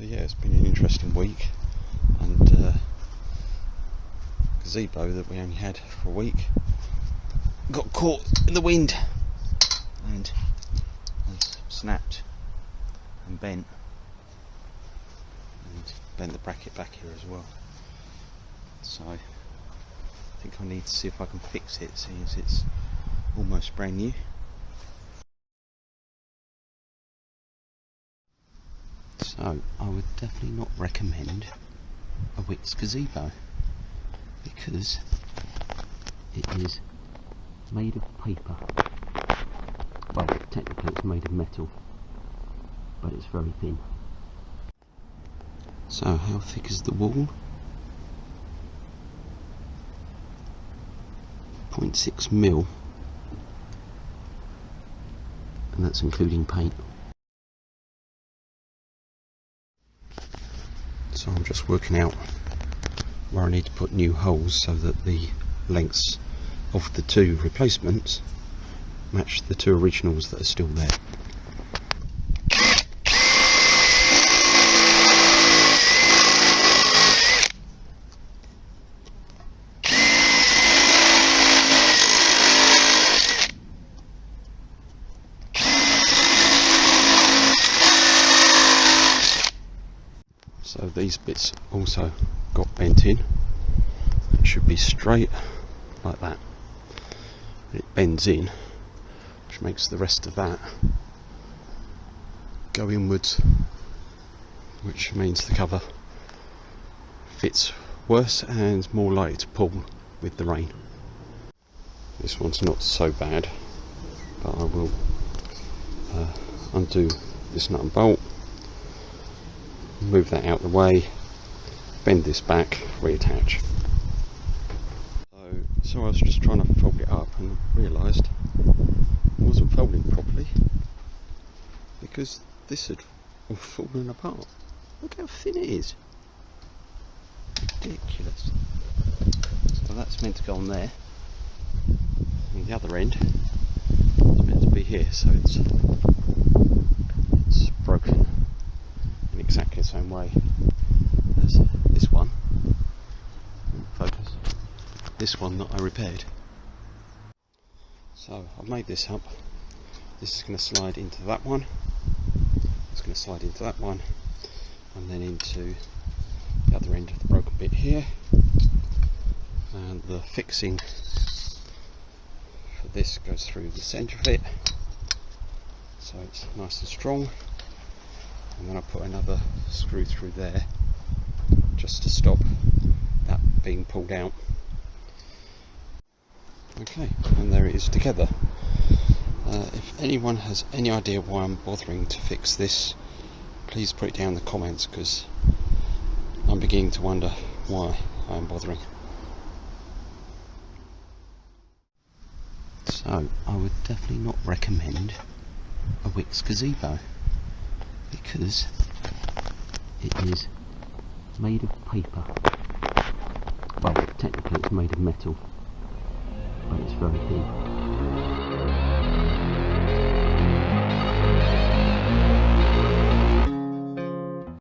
yeah, it's been an interesting week, and gazebo that we only had for a week got caught in the wind and has snapped and bent the bracket back here as well. So I think I need to see if I can fix it, seeing as it's almost brand new. So I would definitely not recommend a wickes gazebo, because it is made of paper. Well, technically it's made of metal, but it's very thin. So how thick is the wall? 0.6 mil, and that's including paint. So I'm just working out where I need to put new holes so that the lengths of the two replacements match the two originals that are still there. So these bits also got bent in. It should be straight like that. It bends in, which makes the rest of that go inwards, which means the cover fits worse and more likely to pull with the rain. This one's not so bad, but I will undo this nut and bolt, move that out the way, bend this back, reattach. So I was just trying to fold it up and realised it wasn't folding properly, because this had all fallen apart. Look how thin it is. Ridiculous. So that's meant to go on there, and the other end is meant to be here, so it's broken in exactly the same way as this one. Focus. This one that I repaired. So I've made this up. This is going to slide into that one. It's going to slide into that one, and then into the other end of the broken bit here. And the fixing for this goes through the centre of it, so it's nice and strong. And then I put another screw through there just to stop that being pulled out. Okay, and there it is together. If anyone has any idea why I'm bothering to fix this, please put it down in the comments, because I'm beginning to wonder why I'm bothering. So I would definitely not recommend a wickes gazebo, because it is made of paper. Well, technically it's made of metal, but it's very thin.